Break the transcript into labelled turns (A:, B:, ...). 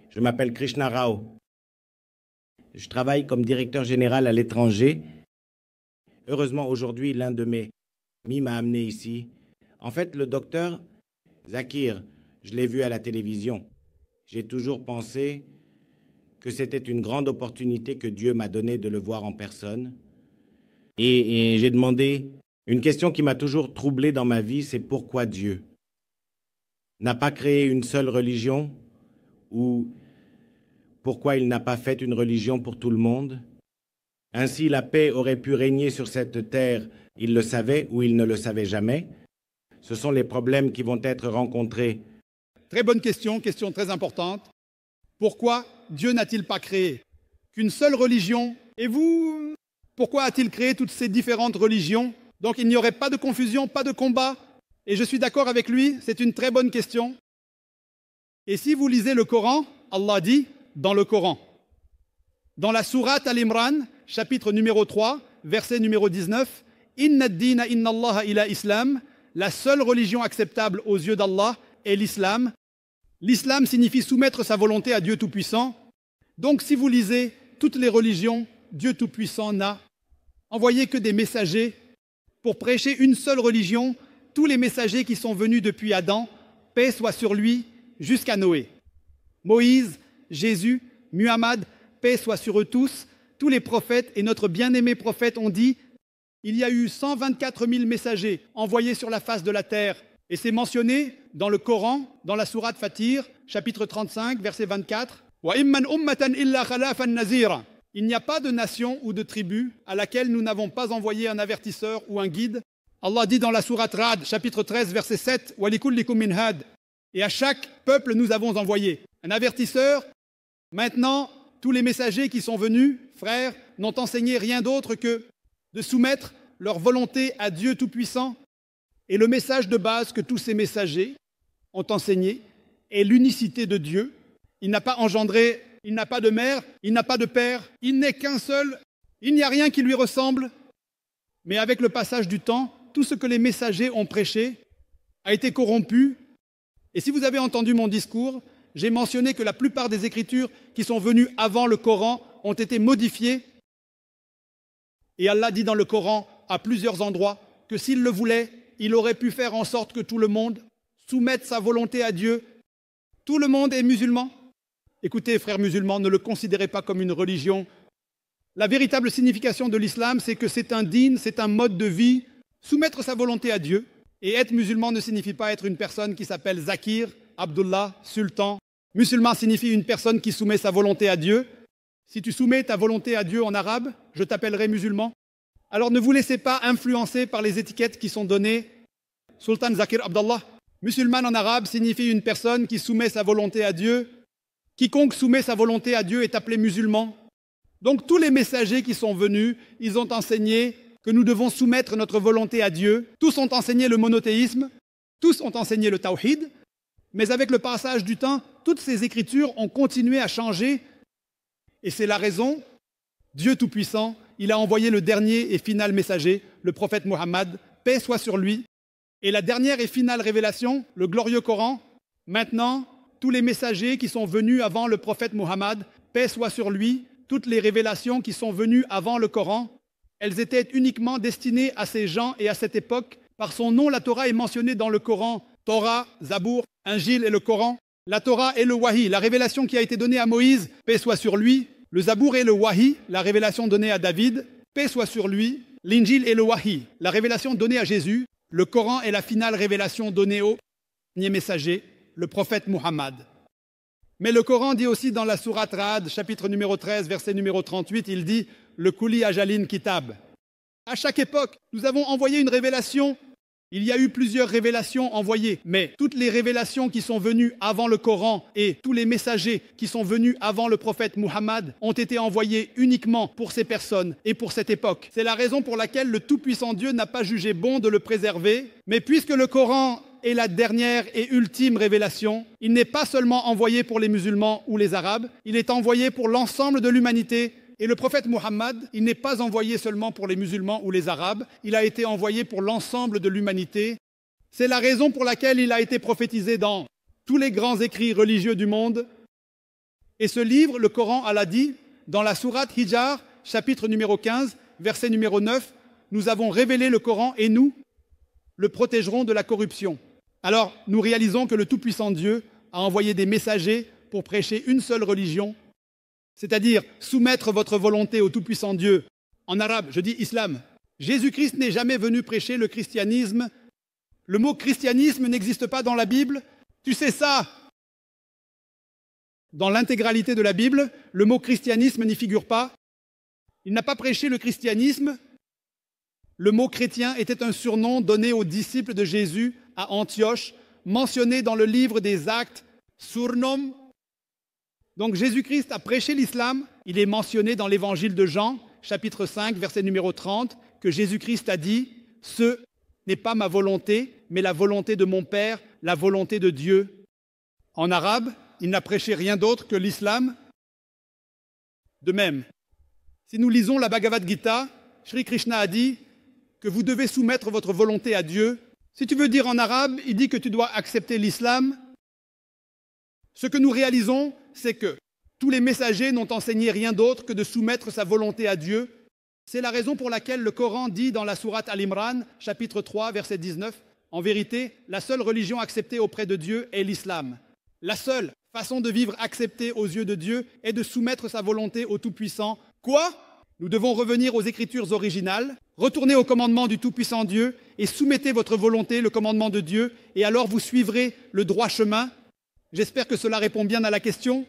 A: Je m'appelle Krishna Rao. Je travaille comme directeur général à l'étranger. Heureusement, aujourd'hui, l'un de mes amis m'a amené ici. En fait, le docteur Zakir, je l'ai vu à la télévision. J'ai toujours pensé que c'était une grande opportunité que Dieu m'a donnée de le voir en personne. Et j'ai demandé, une question qui m'a toujours troublé dans ma vie, c'est pourquoi Dieu n'a pas créé une seule religion, ou pourquoi il n'a pas fait une religion pour tout le monde. Ainsi, la paix aurait pu régner sur cette terre, il le savait ou il ne le savait jamais. Ce sont les problèmes qui vont être rencontrés.
B: Très bonne question, question très importante. Pourquoi Dieu n'a-t-il pas créé qu'une seule religion? Et vous, pourquoi a-t-il créé toutes ces différentes religions? Donc il n'y aurait pas de confusion, pas de combat. Et je suis d'accord avec lui, c'est une très bonne question. Et si vous lisez le Coran, Allah dit dans le Coran, dans la sourate Al-Imran, chapitre numéro 3, verset numéro 19, « Inna ad-dina inna Allah ila islam » la seule religion acceptable aux yeux d'Allah est l'islam. L'islam signifie soumettre sa volonté à Dieu Tout-Puissant. Donc si vous lisez toutes les religions, Dieu Tout-Puissant n'a envoyé que des messagers pour prêcher une seule religion, tous les messagers qui sont venus depuis Adam, paix soit sur lui, jusqu'à Noé. Moïse, Jésus, Muhammad, paix soit sur eux tous les prophètes et notre bien-aimé prophète ont dit il y a eu 124 000 messagers envoyés sur la face de la terre. Et c'est mentionné dans le Coran, dans la sourate Fatir, chapitre 35, verset 24. Il n'y a pas de nation ou de tribu à laquelle nous n'avons pas envoyé un avertisseur ou un guide. Allah dit dans la sourate Ra'd, chapitre 13, verset 7, et à chaque peuple nous avons envoyé un avertisseur. Maintenant, tous les messagers qui sont venus, frères, n'ont enseigné rien d'autre que de soumettre leur volonté à Dieu Tout-Puissant. Et le message de base que tous ces messagers ont enseigné est l'unicité de Dieu. Il n'a pas engendré, il n'a pas de mère, il n'a pas de père, il n'est qu'un seul, il n'y a rien qui lui ressemble. Mais avec le passage du temps, tout ce que les messagers ont prêché a été corrompu. Et si vous avez entendu mon discours, j'ai mentionné que la plupart des écritures qui sont venues avant le Coran ont été modifiées. Et Allah dit dans le Coran, à plusieurs endroits, que s'il le voulait, il aurait pu faire en sorte que tout le monde soumette sa volonté à Dieu. Tout le monde est musulman. Écoutez, frères musulmans, ne le considérez pas comme une religion. La véritable signification de l'islam, c'est que c'est un dîn, c'est un mode de vie. Soumettre sa volonté à Dieu. Et être musulman ne signifie pas être une personne qui s'appelle Zakir, Abdullah, Sultan. Musulman signifie une personne qui soumet sa volonté à Dieu. Si tu soumets ta volonté à Dieu en arabe, je t'appellerai musulman. Alors ne vous laissez pas influencer par les étiquettes qui sont données. Sultan Zakir Abdallah. Musulman en arabe signifie une personne qui soumet sa volonté à Dieu. Quiconque soumet sa volonté à Dieu est appelé musulman. Donc tous les messagers qui sont venus, ils ont enseigné que nous devons soumettre notre volonté à Dieu. Tous ont enseigné le monothéisme, tous ont enseigné le tawhid, mais avec le passage du temps, toutes ces écritures ont continué à changer. Et c'est la raison, Dieu Tout-Puissant, il a envoyé le dernier et final messager, le prophète Mohammed, paix soit sur lui. Et la dernière et finale révélation, le glorieux Coran, maintenant, tous les messagers qui sont venus avant le prophète Mohammed, paix soit sur lui, toutes les révélations qui sont venues avant le Coran, elles étaient uniquement destinées à ces gens et à cette époque. Par son nom, la Torah est mentionnée dans le Coran. Torah, Zabour, Injil et le Coran. La Torah est le Wahi, la révélation qui a été donnée à Moïse, paix soit sur lui. Le Zabour est le Wahi, la révélation donnée à David, paix soit sur lui. L'Injil est le Wahi, la révélation donnée à Jésus. Le Coran est la finale révélation donnée au dernier messager, le prophète Muhammad. Mais le Coran dit aussi dans la sourate Ra'd, chapitre numéro 13, verset numéro 38, il dit « Le Kuli Ajalin Kitab ». À chaque époque, nous avons envoyé une révélation. Il y a eu plusieurs révélations envoyées, mais toutes les révélations qui sont venues avant le Coran et tous les messagers qui sont venus avant le prophète Muhammad ont été envoyés uniquement pour ces personnes et pour cette époque. C'est la raison pour laquelle le Tout-Puissant Dieu n'a pas jugé bon de le préserver, mais puisque le Coran est la dernière et ultime révélation, il n'est pas seulement envoyé pour les musulmans ou les arabes, il est envoyé pour l'ensemble de l'humanité. Et le prophète Muhammad, il n'est pas envoyé seulement pour les musulmans ou les arabes, il a été envoyé pour l'ensemble de l'humanité. C'est la raison pour laquelle il a été prophétisé dans tous les grands écrits religieux du monde. Et ce livre, le Coran, Allah dit, dans la sourate Hijr, chapitre numéro 15, verset numéro 9, nous avons révélé le Coran et nous le protégerons de la corruption. Alors, nous réalisons que le Tout-Puissant Dieu a envoyé des messagers pour prêcher une seule religion, c'est-à-dire soumettre votre volonté au Tout-Puissant Dieu. En arabe, je dis islam. Jésus-Christ n'est jamais venu prêcher le christianisme. Le mot christianisme n'existe pas dans la Bible. Tu sais ça? Dans l'intégralité de la Bible, le mot christianisme n'y figure pas. Il n'a pas prêché le christianisme. Le mot chrétien était un surnom donné aux disciples de Jésus à Antioche, mentionné dans le livre des Actes, surnom. Donc Jésus-Christ a prêché l'islam. Il est mentionné dans l'évangile de Jean, chapitre 5, verset numéro 30, que Jésus-Christ a dit « Ce n'est pas ma volonté, mais la volonté de mon Père, la volonté de Dieu. » En arabe, il n'a prêché rien d'autre que l'islam. De même, si nous lisons la Bhagavad Gita, Sri Krishna a dit que vous devez soumettre votre volonté à Dieu. Si tu veux dire en arabe, il dit que tu dois accepter l'islam. Ce que nous réalisons, c'est que tous les messagers n'ont enseigné rien d'autre que de soumettre sa volonté à Dieu. C'est la raison pour laquelle le Coran dit dans la sourate Al-Imran, chapitre 3, verset 19, en vérité, la seule religion acceptée auprès de Dieu est l'islam. La seule façon de vivre acceptée aux yeux de Dieu est de soumettre sa volonté au Tout-Puissant. Quoi? Nous devons revenir aux Écritures originales, retourner au commandement du Tout-Puissant Dieu et soumettez votre volonté, le commandement de Dieu, et alors vous suivrez le droit chemin. J'espère que cela répond bien à la question.